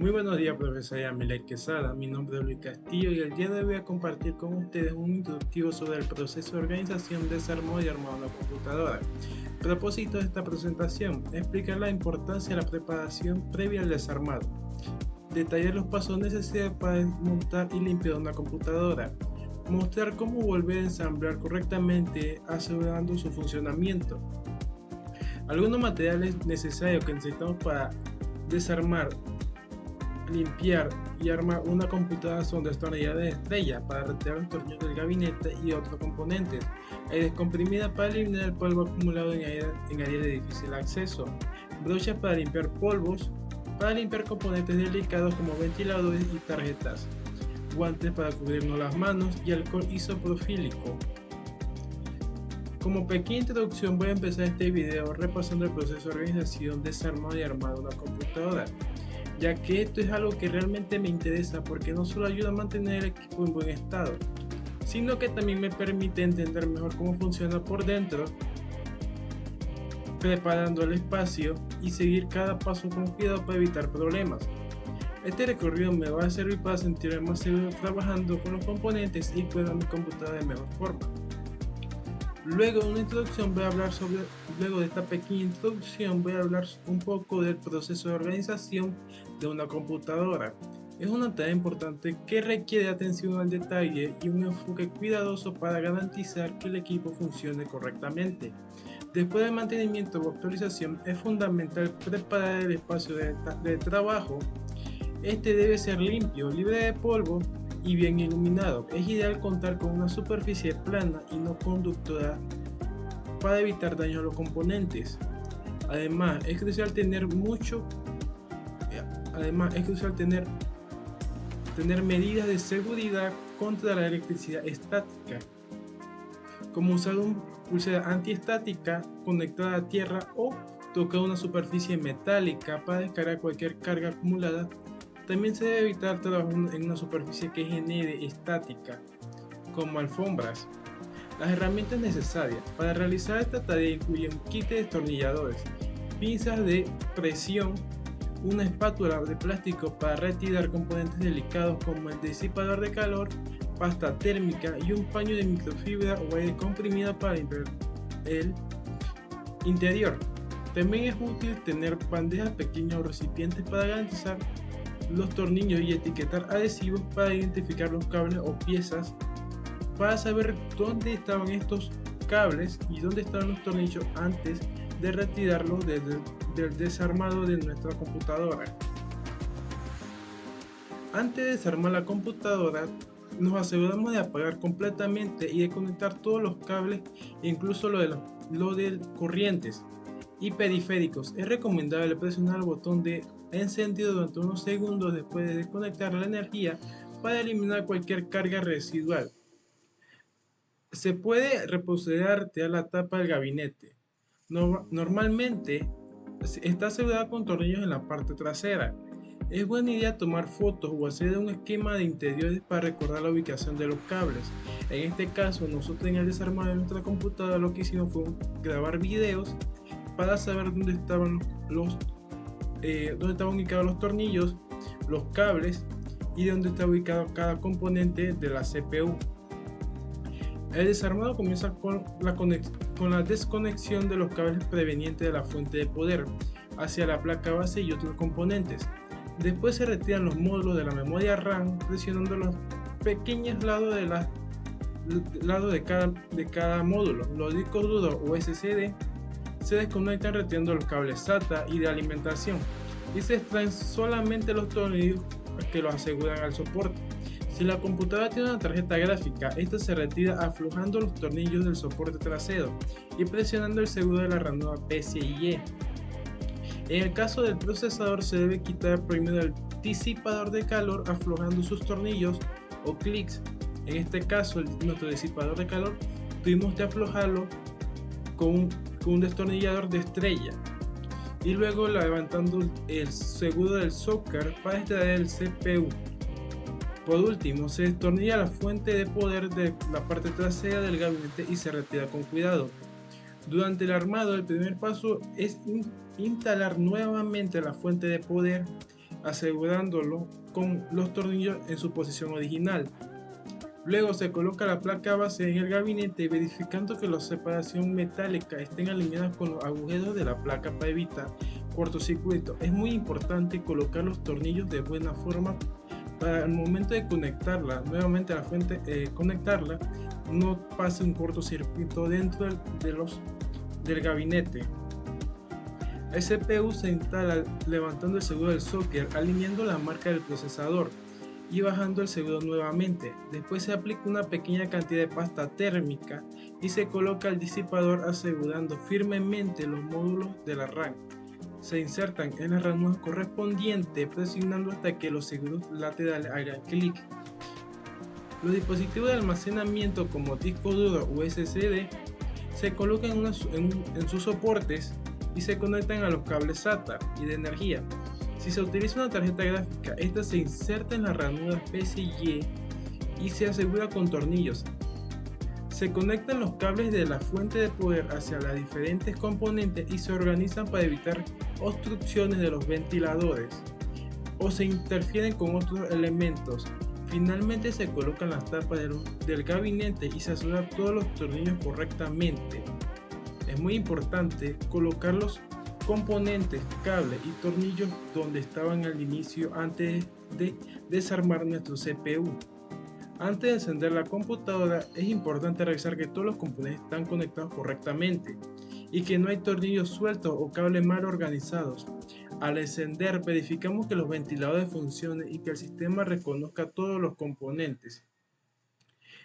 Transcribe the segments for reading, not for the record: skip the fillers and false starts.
Muy buenos días, profesor Yamile Quesada. Mi nombre es Luis Castillo y el día de hoy voy a compartir con ustedes un introductivo sobre el proceso de organización, desarmado y armado de una computadora. El propósito de esta presentación es explicar la importancia de la preparación previa al desarmado, detallar los pasos necesarios para desmontar y limpiar una computadora, mostrar cómo volver a ensamblar correctamente asegurando su funcionamiento. Algunos materiales necesarios que necesitamos para desarmar, limpiar y armar una computadora son destornilladores de estrella para retirar los tornillos del gabinete y otros componentes, descomprimida para eliminar el polvo acumulado en áreas de difícil acceso, brochas para limpiar polvos, para limpiar componentes delicados como ventiladores y tarjetas, guantes para cubrirnos las manos y alcohol isopropílico. Como pequeña introducción voy a empezar este video repasando el proceso de organización, desarmado y armado de una computadora, ya que esto es algo que realmente me interesa porque no solo ayuda a mantener el equipo en buen estado, sino que también me permite entender mejor cómo funciona por dentro, preparando el espacio y seguir cada paso con cuidado para evitar problemas. Este recorrido me va a servir para sentirme más seguro trabajando con los componentes y cuidar mi computadora de mejor forma. Luego de esta pequeña introducción voy a hablar un poco del proceso de organización de una computadora. Es una tarea importante que requiere atención al detalle y un enfoque cuidadoso para garantizar que el equipo funcione correctamente. Después del mantenimiento o actualización es fundamental preparar el espacio de trabajo. Este debe ser limpio, libre de polvo y bien iluminado. Es ideal contar con una superficie plana y no conductora para evitar daño a los componentes. Además, es crucial tener medidas de seguridad contra la electricidad estática, como usar una pulsera antiestática conectada a tierra o tocar una superficie metálica para descargar cualquier carga acumulada. También se debe evitar trabajar en una superficie que genere estática, como alfombras. Las herramientas necesarias para realizar esta tarea incluyen un kit de destornilladores, pinzas de presión, una espátula de plástico para retirar componentes delicados como el disipador de calor, pasta térmica y un paño de microfibra o aire comprimido para limpiar el interior. También es útil tener bandejas pequeñas o recipientes para garantizar los tornillos y etiquetar adhesivos para identificar los cables o piezas, para saber dónde estaban estos cables y dónde estaban los tornillos antes de retirarlos del desarmado de nuestra computadora. Antes de desarmar la computadora, nos aseguramos de apagar completamente y de conectar todos los cables, incluso lo de corrientes y periféricos. Es recomendable presionar el botón de encendido durante unos segundos después de desconectar la energía para eliminar cualquier carga residual. Se puede reproceder a la tapa del gabinete. Normalmente está asegurada con tornillos en la parte trasera. Es buena idea tomar fotos o hacer un esquema de interiores para recordar la ubicación de los cables. En este caso, nosotros en el desarmado de nuestra computadora lo que hicimos fue grabar videos para saber dónde estaban ubicados los tornillos, los cables y dónde está ubicado cada componente de la CPU. El desarmado comienza con la desconexión de los cables provenientes de la fuente de poder hacia la placa base y otros componentes. Después se retiran los módulos de la memoria RAM presionando los pequeños lados de cada módulo. Los discos duros o SSD se desconectan retirando los cables SATA y de alimentación y se extraen solamente los tornillos que los aseguran al soporte. Si la computadora tiene una tarjeta gráfica, esta se retira aflojando los tornillos del soporte trasero y presionando el seguro de la ranura PCIe. En el caso del procesador se debe quitar primero el disipador de calor aflojando sus tornillos o clics. En este caso nuestro disipador de calor tuvimos que aflojarlo con un destornillador de estrella y luego levantando el seguro del socket para extraer el CPU. Por último, se destornilla la fuente de poder de la parte trasera del gabinete y se retira con cuidado. Durante el armado, el primer paso es instalar nuevamente la fuente de poder asegurándolo con los tornillos en su posición original. Luego se coloca la placa base en el gabinete verificando que la separación metálica estén alineadas con los agujeros de la placa para evitar cortocircuito. Es muy importante colocar los tornillos de buena forma para el momento de conectarla nuevamente a la fuente, conectarla, no pase un cortocircuito dentro del gabinete. El CPU se instala levantando el seguro del socket, alineando la marca del procesador y bajando el seguro nuevamente. Después se aplica una pequeña cantidad de pasta térmica y se coloca el disipador asegurando firmemente los módulos de la RAM. Se insertan en la ranura correspondiente presionando hasta que los seguros laterales hagan clic. Los dispositivos de almacenamiento como disco duro o SSD se colocan en sus soportes y se conectan a los cables SATA y de energía. Si se utiliza una tarjeta gráfica, esta se inserta en la ranura PCIe y se asegura con tornillos. Se conectan los cables de la fuente de poder hacia las diferentes componentes y se organizan para evitar obstrucciones de los ventiladores o se interfieren con otros elementos. Finalmente se colocan las tapas del gabinete y se aseguran todos los tornillos correctamente. Es muy importante colocar los componentes, cables y tornillos donde estaban al inicio antes de desarmar nuestro CPU. Antes de encender la computadora es importante revisar que todos los componentes están conectados correctamente y que no hay tornillos sueltos o cables mal organizados. Al encender verificamos que los ventiladores funcionen y que el sistema reconozca todos los componentes.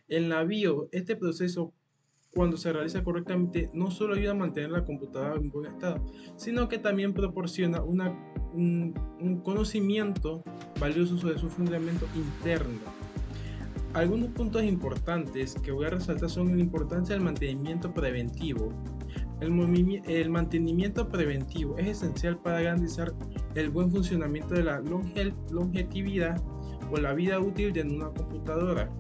En la BIOS, este proceso, cuando se realiza correctamente, no solo ayuda a mantener la computadora en buen estado, sino que también proporciona un conocimiento valioso sobre su fundamento interno. Algunos puntos importantes que voy a resaltar son la importancia del mantenimiento preventivo. El mantenimiento preventivo es esencial para garantizar el buen funcionamiento de la longevidad o la vida útil de una computadora.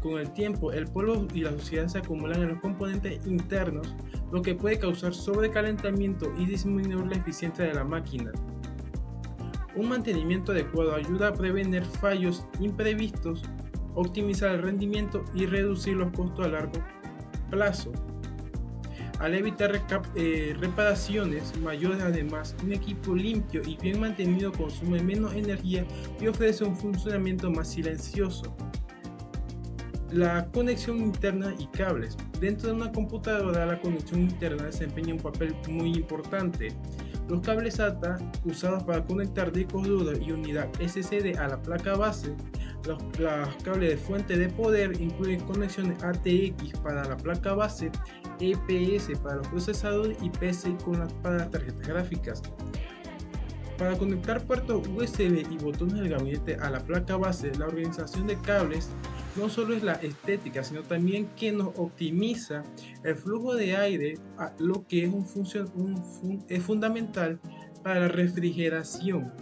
Con el tiempo, el polvo y la suciedad se acumulan en los componentes internos, lo que puede causar sobrecalentamiento y disminuir la eficiencia de la máquina. Un mantenimiento adecuado ayuda a prevenir fallos imprevistos, optimizar el rendimiento y reducir los costos a largo plazo. Al evitar reparaciones mayores, además, un equipo limpio y bien mantenido consume menos energía y ofrece un funcionamiento más silencioso. La conexión interna y cables. Dentro de una computadora, la conexión interna desempeña un papel muy importante. Los cables SATA usados para conectar discos duros y unidad SSD a la placa base. Los cables de fuente de poder incluyen conexiones ATX para la placa base, EPS para los procesadores y PCI para las tarjetas gráficas. Para conectar puertos USB y botones del gabinete a la placa base, la organización de cables no solo es la estética, sino también que nos optimiza el flujo de aire, lo que es fundamental para la refrigeración.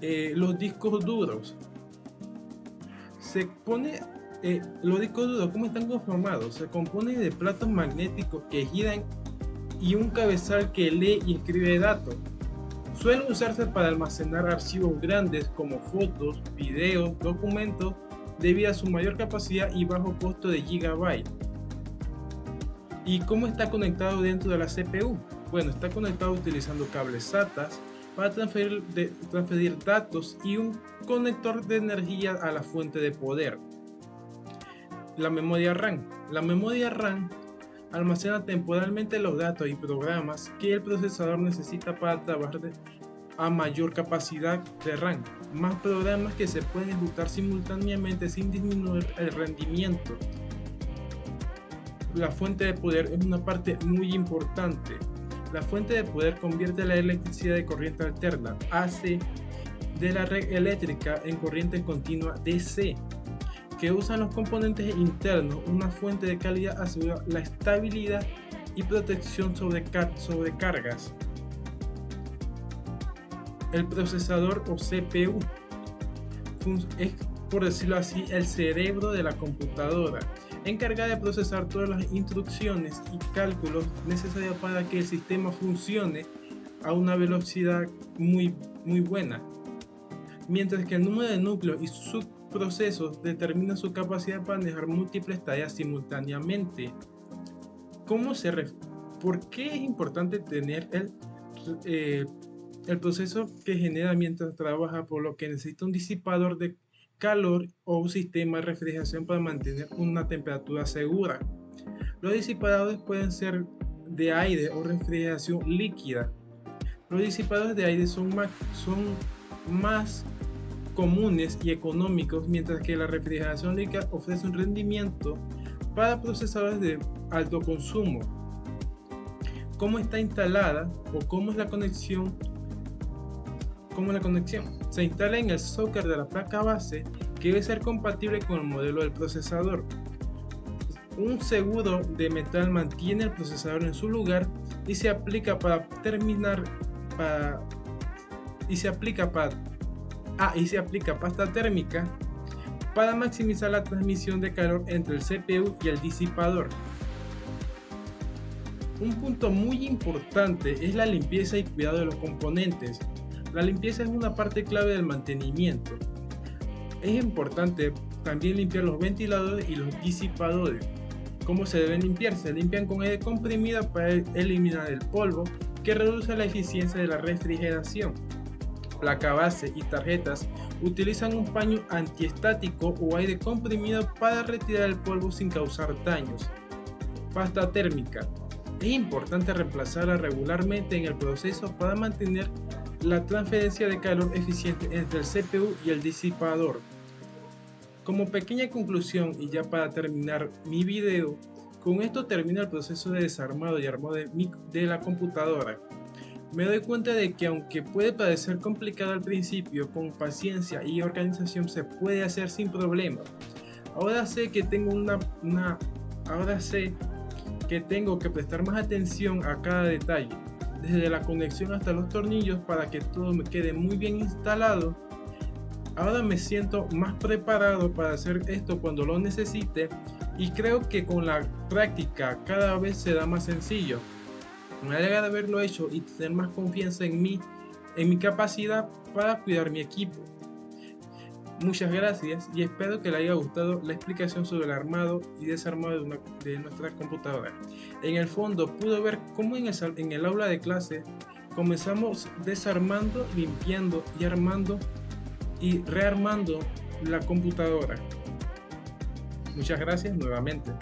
Los discos duros. Los discos duros, ¿cómo están conformados? Se componen de platos magnéticos que giran y un cabezal que lee y escribe datos. Suelen usarse para almacenar archivos grandes como fotos, videos, documentos, debido a su mayor capacidad y bajo costo de gigabyte. ¿Y cómo está conectado dentro de la CPU? Bueno, está conectado utilizando cables SATA para transferir datos y un conector de energía a la fuente de poder. La memoria RAM. La memoria RAM almacena temporalmente los datos y programas que el procesador necesita para trabajar a mayor capacidad de RAM, más programas que se pueden ejecutar simultáneamente sin disminuir el rendimiento. La fuente de poder es una parte muy importante. La fuente de poder convierte la electricidad de corriente alterna AC de la red eléctrica en corriente continua DC, que usan los componentes internos. Una fuente de calidad asegura la estabilidad y protección sobre cargas. El procesador o CPU es, por decirlo así, el cerebro de la computadora, encargada de procesar todas las instrucciones y cálculos necesarios para que el sistema funcione a una velocidad muy muy buena, mientras que el número de núcleos y subprocesos determina su capacidad para manejar múltiples tareas simultáneamente. ¿Por qué es importante tener el proceso que genera mientras trabaja, por lo que necesita un disipador de calor o un sistema de refrigeración para mantener una temperatura segura? Los disipadores pueden ser de aire o refrigeración líquida. Los disipadores de aire son más comunes y económicos, mientras que la refrigeración líquida ofrece un rendimiento para procesadores de alto consumo. ¿Cómo está instalada o cómo es la conexión? Se instala en el socket de la placa base, que debe ser compatible con el modelo del procesador. Un seguro de metal mantiene el procesador en su lugar y se aplica pasta térmica para maximizar la transmisión de calor entre el CPU y el disipador. Un punto muy importante es la limpieza y cuidado de los componentes. La limpieza es una parte clave del mantenimiento. Es importante también limpiar los ventiladores y los disipadores. ¿Cómo se deben limpiar? Se limpian con aire comprimido para eliminar el polvo, que reduce la eficiencia de la refrigeración. Placa base y tarjetas utilizan un paño antiestático o aire comprimido para retirar el polvo sin causar daños. Pasta térmica. Es importante reemplazarla regularmente en el proceso para mantener la transferencia de calor eficiente entre el CPU y el disipador. Como pequeña conclusión y ya para terminar mi video, con esto termina el proceso de desarmado y armado de la computadora. Me doy cuenta de que aunque puede parecer complicado al principio, con paciencia y organización se puede hacer sin problema. Ahora sé que tengo que prestar más atención a cada detalle, desde la conexión hasta los tornillos, para que todo me quede muy bien instalado. Ahora me siento más preparado para hacer esto cuando lo necesite, y creo que con la práctica cada vez será más sencillo. Me alegra de haberlo hecho y tener más confianza en mi capacidad para cuidar mi equipo. Muchas gracias y espero que le haya gustado la explicación sobre el armado y desarmado de nuestra computadora. En el fondo pude ver cómo en el aula de clase comenzamos desarmando, limpiando y armando y rearmando la computadora. Muchas gracias nuevamente.